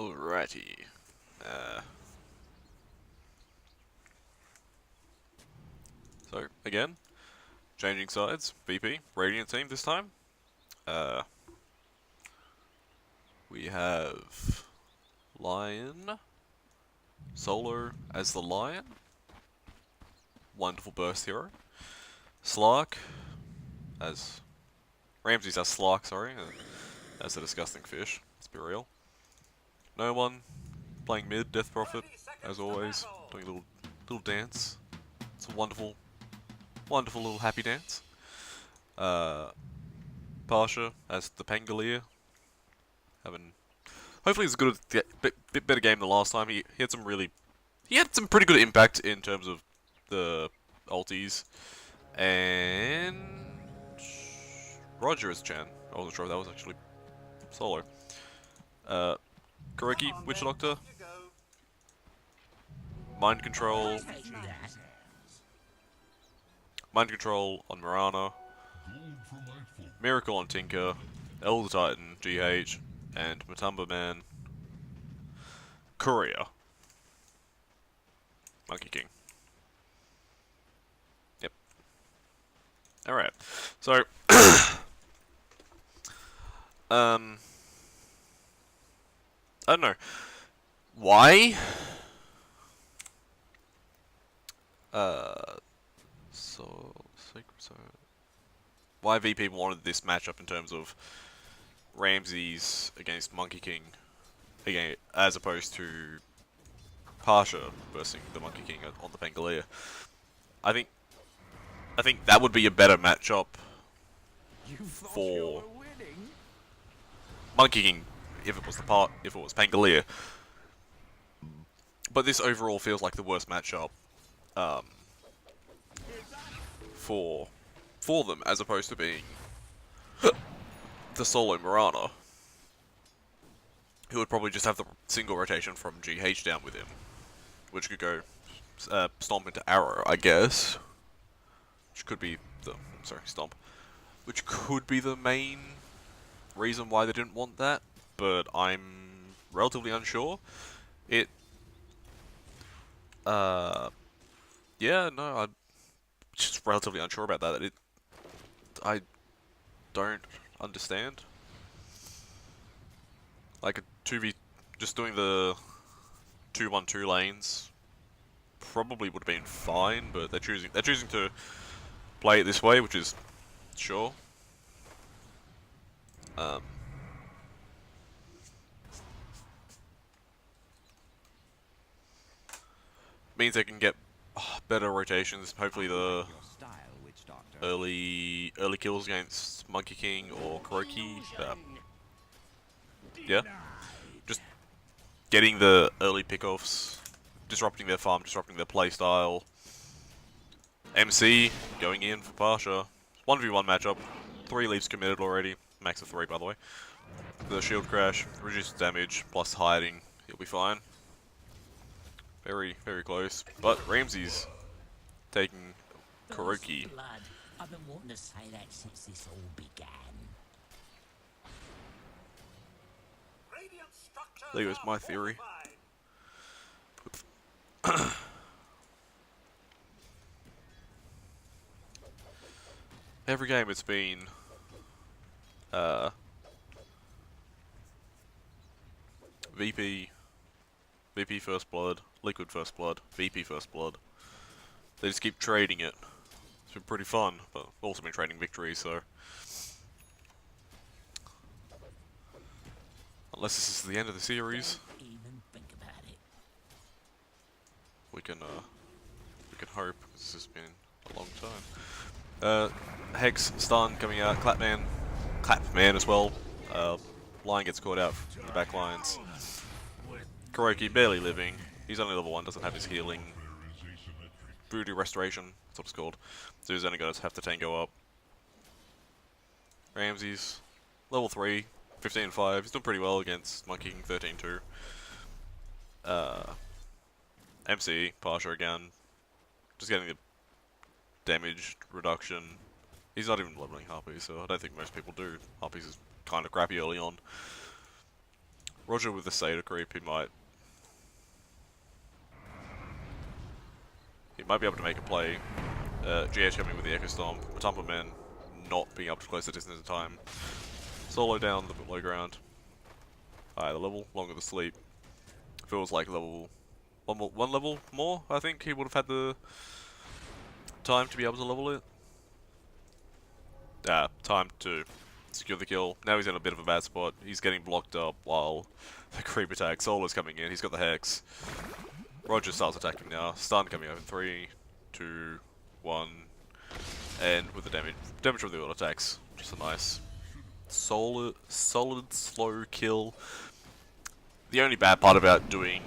Alrighty. So, again, changing sides. VP, Radiant team this time. Uh, we have Lion, Solo as the Lion. Wonderful burst hero. Slark as... Ramses as Slark, sorry. As a disgusting fish. Let's be real. No one playing mid, Death Prophet, as always. Doing a little dance. It's a wonderful little happy dance. Pasha as the Pangolier, having hopefully it's a good, bit better game than last time. He had some pretty good impact in terms of the ultis, and Roger is Chan. I wasn't sure if that was actually solo. Kureki, Witch Doctor, Mind Control, on Mirana, Miracle on Tinker, Elder Titan, GH, and Matumba Man, Courier, Monkey King. Yep. Alright. So, I don't know. Why? Why VP wanted this matchup in terms of Ramses against Monkey King, again, as opposed to Pasha versus the Monkey King on the Pangolier. I think that would be a better matchup for Monkey King if it was Pangolier. But this overall feels like the worst matchup for them, as opposed to being the solo Mirana, who would probably just have the single rotation from GH down with him, which could go Stomp into Arrow, I guess, which could be the Stomp, which could be the main reason why they didn't want that, but I'm relatively unsure. Yeah, no, I'm just relatively unsure about that. I don't understand. Like a 2v, just doing the 2-1-2 lanes probably would have been fine, but they're choosing to play it this way, which is sure. Means they can get better rotations. Hopefully the early kills against Monkey King or Kuroki. Yeah, just getting the early pickoffs, disrupting their farm, disrupting their playstyle. MC going in for Pasha. 1v1 matchup. 3 leaves committed already. Max of 3, by the way. The shield crash, reduced damage, plus hiding. He'll be fine. Very, very close. But Ramses taking Kuroki. I've been wanting to say that since this all began. There goes my theory. Every game it's been VP First Blood, Liquid First Blood, VP First Blood. They just keep trading it. It's been pretty fun, but also been trading victories, so unless this is the end of the series, we can hope. This has been a long time. Hex stun coming out. Clapman as well. Lion gets caught out from the back lines. Kuroki barely living. He's only level 1. Doesn't have his healing. Voodoo Restoration. That's what it's called. So he's only going to have to tango up. Ramses level 3. 15-5. He's doing pretty well against Monkey King 13-2. MC, Pasha again. Just getting the damage reduction. He's not even leveling Harpies, so I don't think most people do. Harpies is kind of crappy early on. Roger with the Seder creep, he might be able to make a play. GH coming with the Echo Stomp. Matumpa Man not being able to close the distance in time. Solo down the low ground. Higher the level, longer the sleep. Feels like level one level more. I think he would have had the time to be able to level it. Time to secure the kill. Now he's in a bit of a bad spot. He's getting blocked up while the creep attack. Solo's coming in. He's got the Hex. Roger starts attacking now. Stun coming up in 3, 2, 1. And with the damage from the auto attacks. Just a nice solid slow kill. The only bad part about doing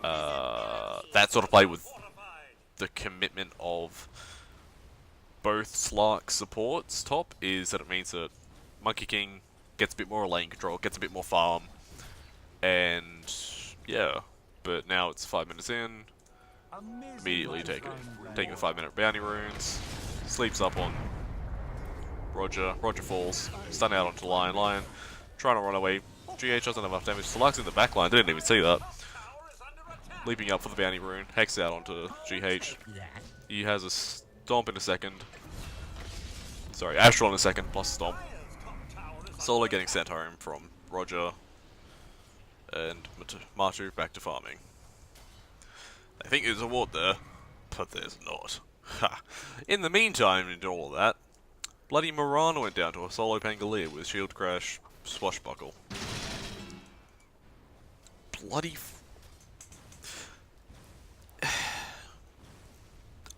that sort of play with the commitment of both Slark supports top is that it means that Monkey King gets a bit more lane control, gets a bit more farm, and yeah. But now it's 5 minutes in, immediately taking the 5-minute bounty runes, sleeps up on Roger. Roger falls, stun out onto Lion, trying to run away. GH doesn't have enough damage. Slark's in the back line, didn't even see that. Leaping up for the bounty rune, Hex out onto GH. He has a stomp in a second. Sorry, Astral in a second, plus stomp. Solo getting sent home from Roger. And Matu back to farming. I think there's a ward there, but there's not. Ha! In the meantime, into all of that, bloody Morana went down to a solo Pangolier with shield crash, swashbuckle. Bloody.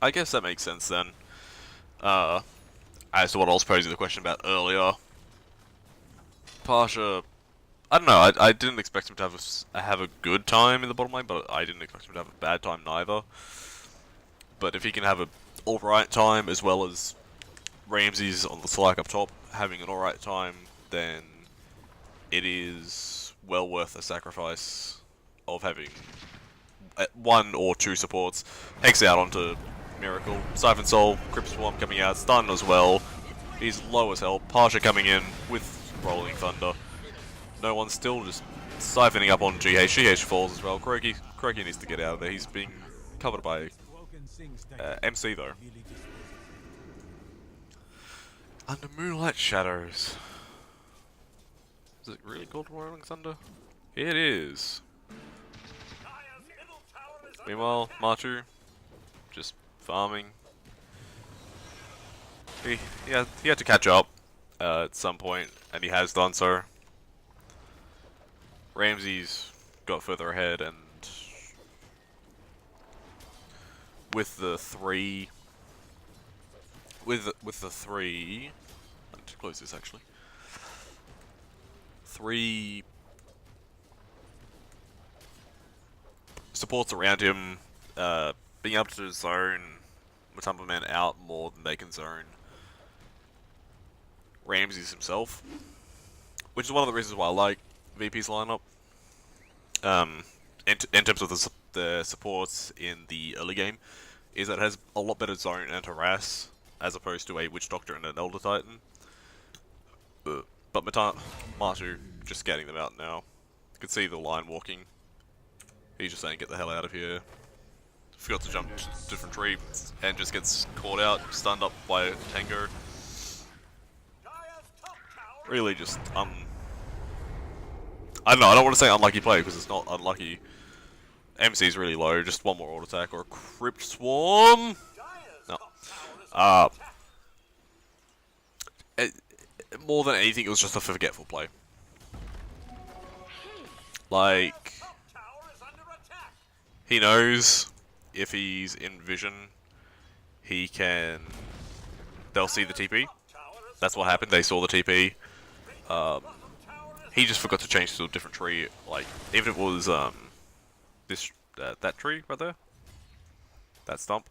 I guess that makes sense then. As to what I was posing the question about earlier. Pasha, I don't know. I didn't expect him to have a good time in the bottom lane, but I didn't expect him to have a bad time neither. But if he can have an alright time as well as Ramsey's on the Slark up top having an alright time, then it is well worth the sacrifice of having 1 or 2 supports. Hex out onto Miracle. Siphon Soul, Crypt Swarm coming out, stun as well. He's low as hell. Pasha coming in with Rolling Thunder. No one's still just siphoning up on GH. GH falls as well. Croaky needs to get out of there. He's being covered by MC though. Under Moonlight Shadows. Is it really called Rolling Thunder? It is. Meanwhile, Matu just farming. He had to catch up at some point, and he has done so. Ramsey's got further ahead, and with the three, I need to close this actually. 3 supports around him, being able to zone Matumba Man out more than they can zone Ramsey's himself, which is one of the reasons why I like VP's lineup. In terms of the supports in the early game, is that it has a lot better zone and harass as opposed to a Witch Doctor and an Elder Titan. But Matu just scanning them out now. You can see the line walking. He's just saying, get the hell out of here. Forgot to jump to a different tree and just gets caught out, stunned up by Tango. Really just, I don't know, I don't want to say unlucky play because it's not unlucky. MC's really low, just one more auto attack or a Crypt Swarm. No. More than anything, it was just a forgetful play. Like, he knows if he's in vision, they'll see the TP. That's what happened, they saw the TP. He just forgot to change to a different tree, like, even if it was, that tree right there, that stump,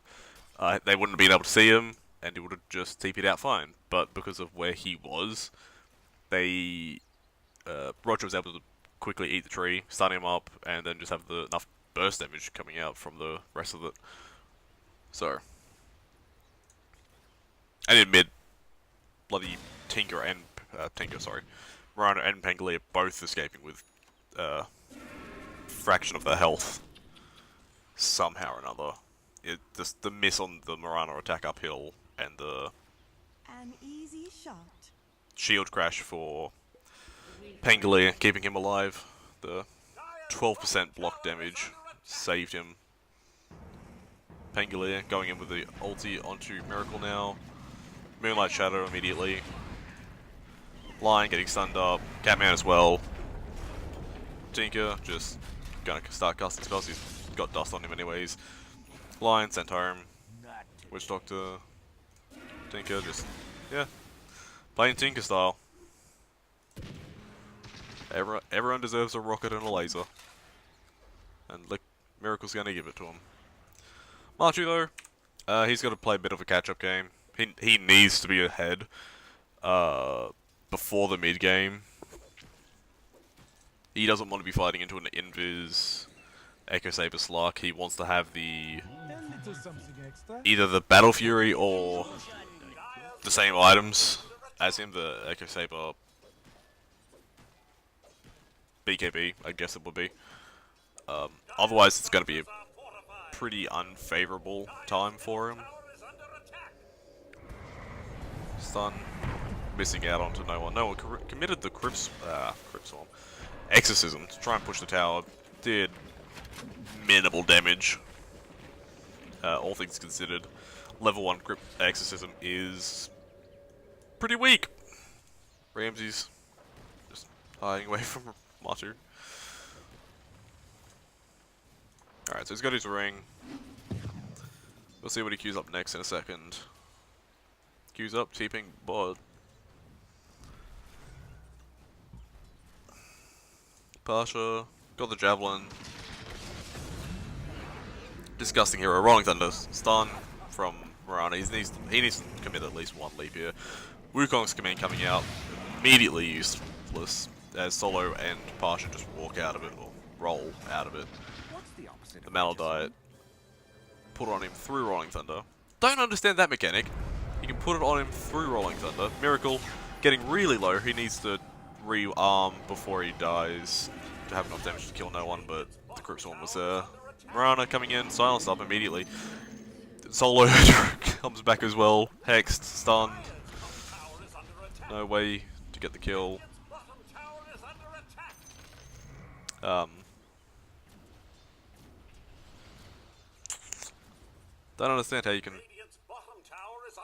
they wouldn't have been able to see him, and he would have just TP'd out fine. But because of where he was, Roger was able to quickly eat the tree, stun him up, and then just have enough burst damage coming out from the rest of it. So, and in mid, bloody Tinker and Rhino and Pangolier both escaping with fraction of their health somehow or another. Just the miss on the Mirana attack uphill and the An easy shot. shield crash for Pangolier, keeping him alive. The 12% block damage saved him. Pangolier going in with the ulti onto Miracle now. Moonlight Shadow immediately. Lion getting stunned up. Catman as well. Tinker just gonna start casting spells. He's got dust on him anyways. Lion sent home. Witch Doctor. Tinker just, yeah. Playing Tinker style. Everyone deserves a rocket and a laser. And Miracle's gonna give it to him. Machu though, he's got to play a bit of a catch-up game. He needs to be ahead before the mid game. He doesn't want to be fighting into an Invis Echo Saber Slark. He wants to have the either the Battle Fury or the same items as him, the Echo Saber BKB, I guess it would be. Otherwise, it's going to be a pretty unfavorable time for him. Stun, missing out onto no one. No one committed the Crypt Swarm. Exorcism to try and push the tower. Did minimal damage. All things considered. Level 1 Exorcism is pretty weak. Ramsey's just hiding away from Matu. Alright, so he's got his ring. We'll see what he queues up next in a second. Queues up, TPing bot. Pasha, got the Javelin. Disgusting hero. Rolling Thunder, stun from Mirana. He needs to commit at least one leap here. Wukong's command coming out, immediately useless, as Solo and Pasha just walk out of it, or roll out of it. The Maladite, put it on him through Rolling Thunder. Don't understand that mechanic. You can put it on him through Rolling Thunder. Miracle, getting really low. He needs to re-arm before he dies to have enough damage to kill no one, but the Crypt Swarm was there. Mirana coming in, silenced up immediately. Solo comes back as well. Hexed, stunned. No way to get the kill. Don't understand how you can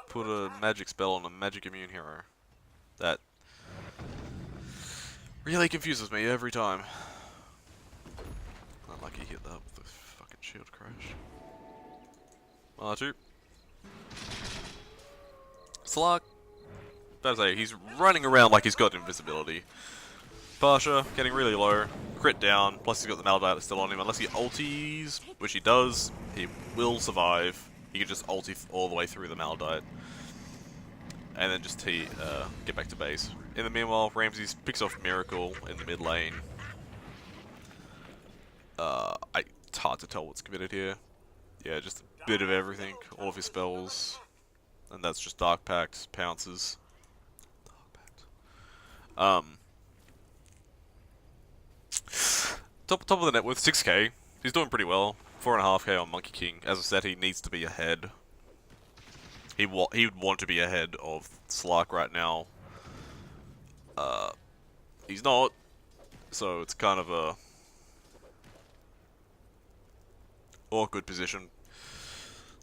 put a magic spell on a magic immune hero. That really confuses me every time. Not like he hit that with the fucking shield crash. R2. Slark. About to say, he's running around like he's got invisibility. Pasha getting really low. Crit down, plus he's got the Maladite still on him. Unless he ulties, which he does, he will survive. He can just ulti all the way through the Maladite. And then just get back to base. In the meanwhile, Ramses picks off Miracle in the mid lane. It's hard to tell what's committed here. Yeah, just a bit of everything. All of his spells. And that's just Dark Pact, Pounces. Dark Pact. Top of the net worth, 6k. He's doing pretty well. 4.5k on Monkey King. As I said, he needs to be ahead. He would want to be ahead of Slark right now. He's not. So it's kind of a awkward position.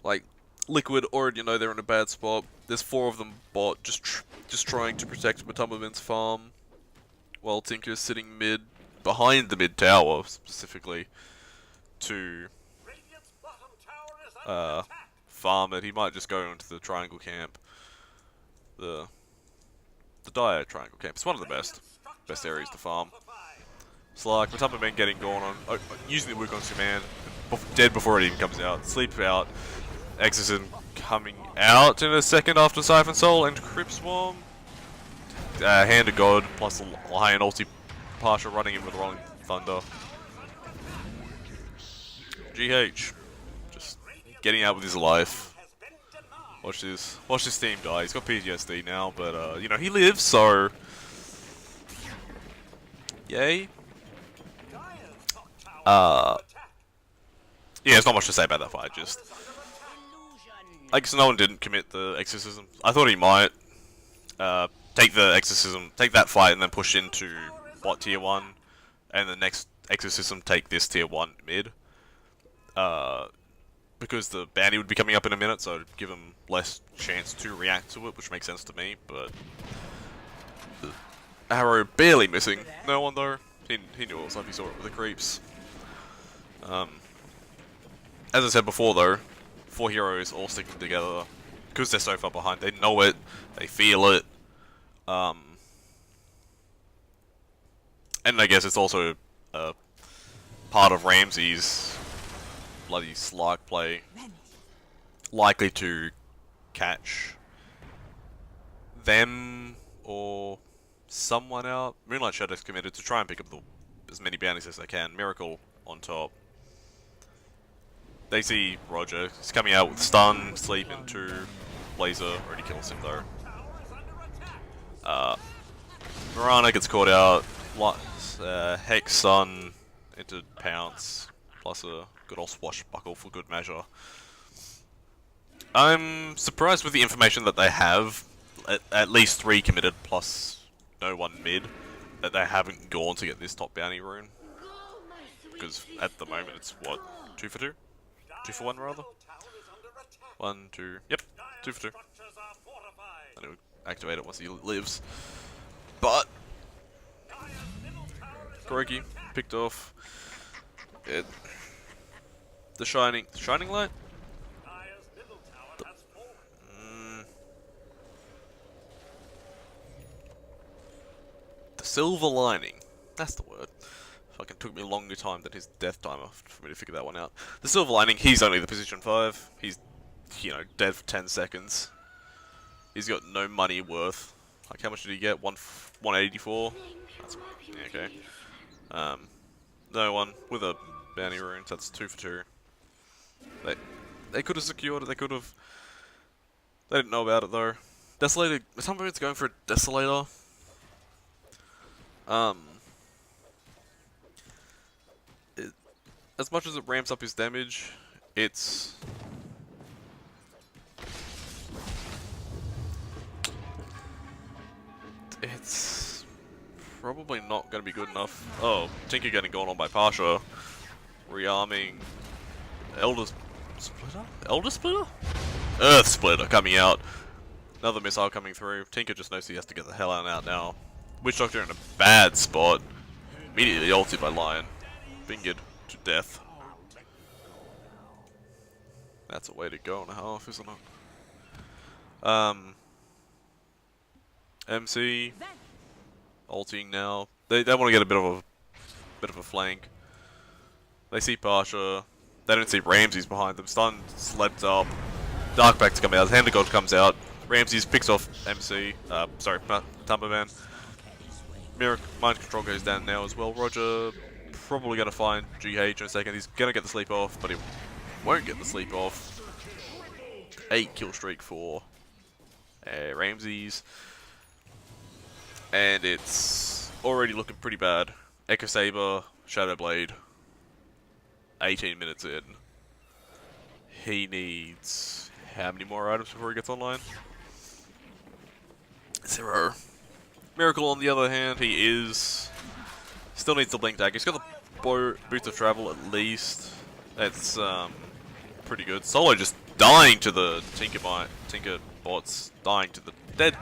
Like, Liquid already know they're in a bad spot. There's 4 of them bot, just trying to protect Matamovin's farm. While Tinker's sitting mid, behind the mid tower specifically, to farm it. He might just go into the triangle camp. The dire triangle camp. It's one of the best areas to farm. Slark, Matumbaman getting gone on, using the Wukong's command, dead before it even comes out. Sleep out. Exorcism coming out in a second after Siphon Soul and Crypt Swarm. Hand of God plus Lion ulti. Pasha running in with Rolling Thunder. GH. Just getting out with his life. Watch this team die. He's got PTSD now, but you know, he lives, so Yay. Yeah, there's not much to say about that fight, just... I guess no one didn't commit the exorcism. I thought he might. Take the exorcism, take that fight and then push into bot tier 1. And the next exorcism take this tier 1 mid. Because the bounty would be coming up in a minute, so it'd give him less chance to react to it, which makes sense to me, but... The arrow barely missing. No one though. He knew it was up, he saw it with the creeps. As I said before though, 4 heroes all sticking together, because they're so far behind, they know it, they feel it, and I guess it's also part of Ramsey's bloody Slark play, likely to catch them or someone out. Moonlight Shadow's committed to try and pick up as many bounties as they can. Miracle on top. They see Roger. He's coming out with stun, sleep into laser. Already kills him though. Mirana gets caught out. Hex Sun into Pounce. Plus a good old swashbuckle for good measure. I'm surprised with the information that they have. At least 3 committed plus no one mid. That they haven't gone to get this top bounty rune. Because at the moment it's what? 2 for 2? 2 for 1 rather? 1, 2, yep, 2 for 2. And it would activate it once he lives. But Kuroki picked off the shining light? The silver lining. That's the word. Fucking took me a longer time than his death timer for me to figure that one out. The silver lining, he's only the position 5. He's, you know, dead for 10 seconds. He's got no money worth. Like, how much did he get? 184? That's, yeah, okay. No one with a bounty rune, so that's 2 for 2. They could have secured it, they could have... They didn't know about it though. Desolator, somebody's going for a Desolator. As much as it ramps up his damage, it's probably not going to be good enough. Oh, Tinker getting gone on by Pasha, rearming Elder Splitter? Elder Splitter? Earth Splitter coming out. Another missile coming through. Tinker just knows he has to get the hell out now. Witch Doctor in a bad spot. Immediately ulted by Lion. Binged to death. That's a way to go and a half, isn't it? MC ulting now. They want to get a bit of a flank. They see Pasha. They don't see Ramses behind them. Stun slept up. Darkback to come out. Hand of God comes out. Ramses picks off MC. Sorry, Tumberman. Mind Control goes down now as well. Roger probably going to find GH in a second. He's going to get the sleep off, but he won't get the sleep off. 8 kill streak for Ramses. And it's already looking pretty bad. Echo Saber, Shadow Blade. 18 minutes in. He needs how many more items before he gets online? 0. Miracle on the other hand, he is still needs the blink dagger. He's got the boots of travel at least. That's pretty good. Solo just dying to the Tinker bots, dying to the dead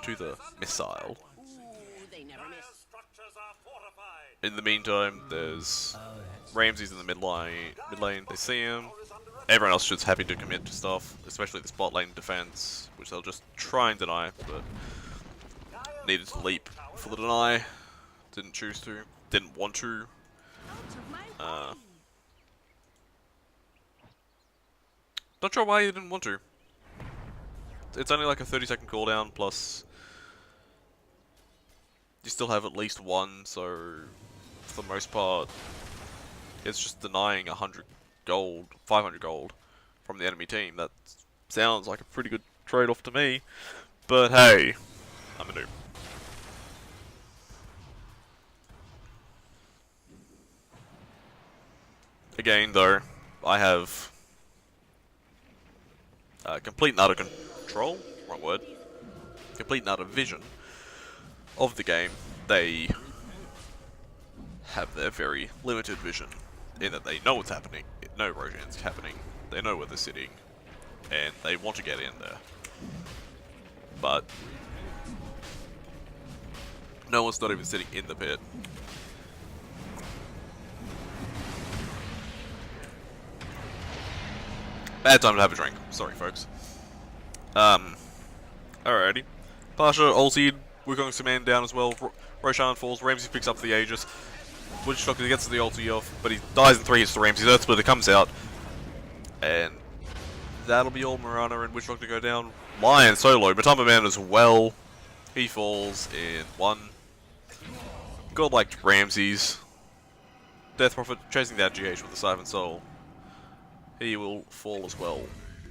to the missile. In the meantime, there's Ramses in the mid lane. They see him. Everyone else just happy to commit to stuff, especially this bot lane defense, which they'll just try and deny, but needed to leap for the deny. Didn't choose to. Didn't want to. Not sure why you didn't want to. It's only like a 30-second cooldown, plus you still have at least one, so for the most part, it's just denying 100 gold, 500 gold from the enemy team. That sounds like a pretty good trade-off to me, but hey, I'm a noob. Again, though, I have complete and utter control, wrong word, complete and utter vision of the game. They have their very limited vision in that they know what's happening, know Rojan's happening, they know where they're sitting, and they want to get in there. But no one's not even sitting in the pit. Bad time to have a drink. Sorry, folks. Alrighty. Pasha ultied, Wukong's command down as well. Roshan falls, Ramsey picks up the Aegis. Witch Doctor gets the ulti off, but he dies in 3 hits to Ramsey's Earth Splitter comes out. And that'll be all. Mirana and Witch Doctor go down. Lion solo, Matamba Man as well. He falls in 1. Godlike Ramses. Death Prophet chasing that GH with the Siphon Soul. He will fall as well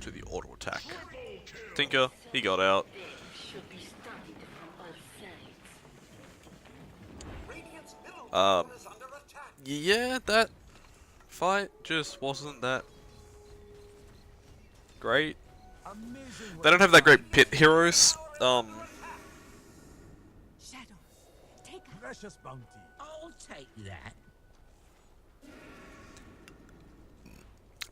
to the auto attack. Tinker, he got out. Yeah, that fight just wasn't that great. They don't have that great pit heroes. Shadow, take a Precious bounty. I'll take that.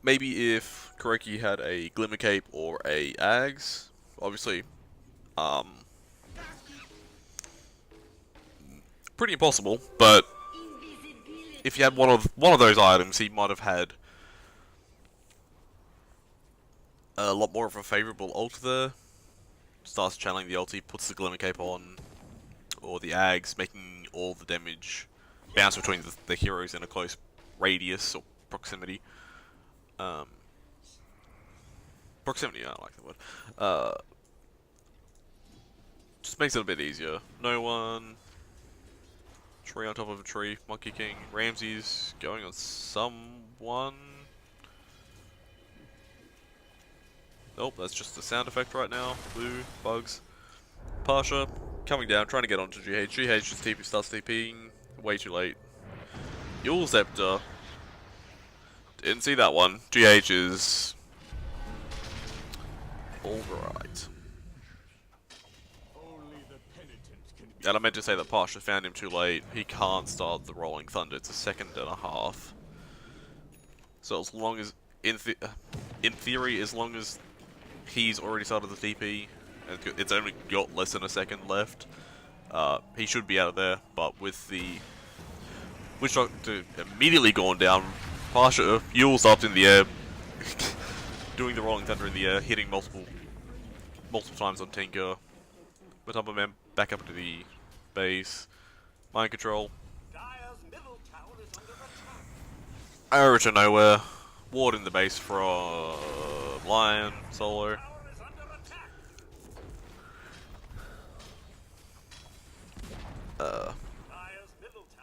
Maybe if Kureki had a Glimmer Cape or a Ags, obviously, pretty impossible. But if you had one of those items, he might have had a lot more of a favourable ult there. Starts channeling the ulti, puts the Glimmer Cape on, or the Ags, making all the damage bounce between the heroes in a close radius or proximity. Proximity, I don't like the word. Just makes it a bit easier. No one. Tree on top of a tree. Monkey King. Ramses going on someone. Nope, that's just the sound effect right now. Blue, bugs. Pasha coming down, trying to get onto GH. GH just TP starts TPing. Way too late. Yule Scepter. Didn't see that one. GH is alright. And I meant to say that Pasha found him too late. He can't start the Rolling Thunder. It's a 2.5 seconds. So as long as, in theory, as long as he's already started the TP, and it's only got less than a second left, he should be out of there. But with the Witch Doctor immediately gone down, Pasha, Yule's up in the air, doing the Rolling Thunder in the air, hitting multiple times on Tinker. Matamba Man back up to the base. Mind control. Arrow to nowhere. Ward in the base from Lion solo.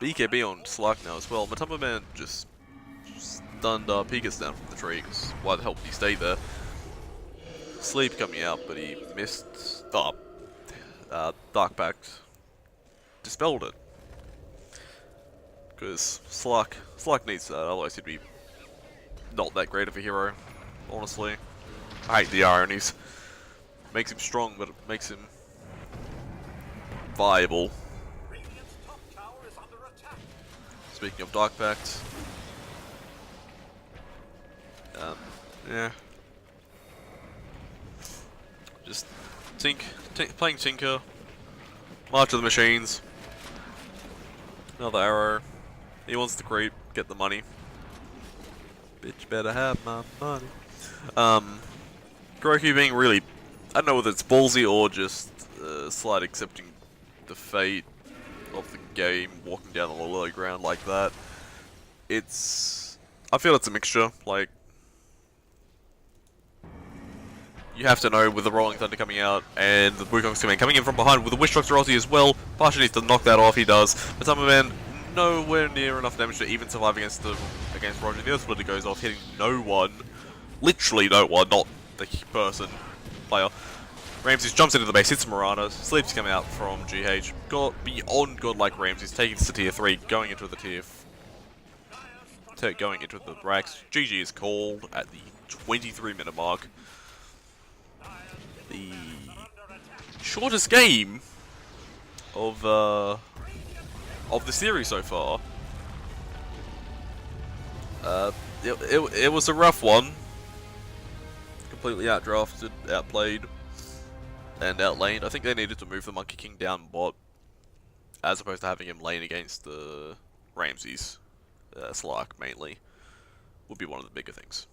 BKB on Slack now as well. Matamba Man just stunned up. He gets down from the tree because why the hell did he stay there? Sleep coming out, but he missed. Dark Pact dispelled it. Because Slack needs that, otherwise he'd be not that great of a hero, honestly. I hate the ironies. Makes him strong, but it makes him viable. Speaking of Dark Pact, yeah. Just playing Tinker. March of the Machines. Another arrow. He wants to creep, get the money. Bitch better have my money. Kuroki being really, I don't know whether it's ballsy or just slight accepting the fate of the game, walking down on the low ground like that. I feel it's a mixture, like, you have to know with the Rolling Thunder coming out and the Wukong's command coming in from behind with the Witch Doctor ulti as well. Pasha needs to knock that off, he does. But Matamba Man nowhere near enough damage to even survive against Roger. The Earth Splitter goes off, hitting no one. Literally no one, not the player. Ramses jumps into the base, hits Mirana, Sleep's coming out from GH. Got beyond godlike Ramses, taking this to tier 3, going into the tier going into the Brax. GG is called at the 23-minute mark. The shortest game of the series so far. It was a rough one. Completely outdrafted, outplayed, and outlaned. I think they needed to move the Monkey King down bot, as opposed to having him lane against the Ramses. Slark mainly would be one of the bigger things.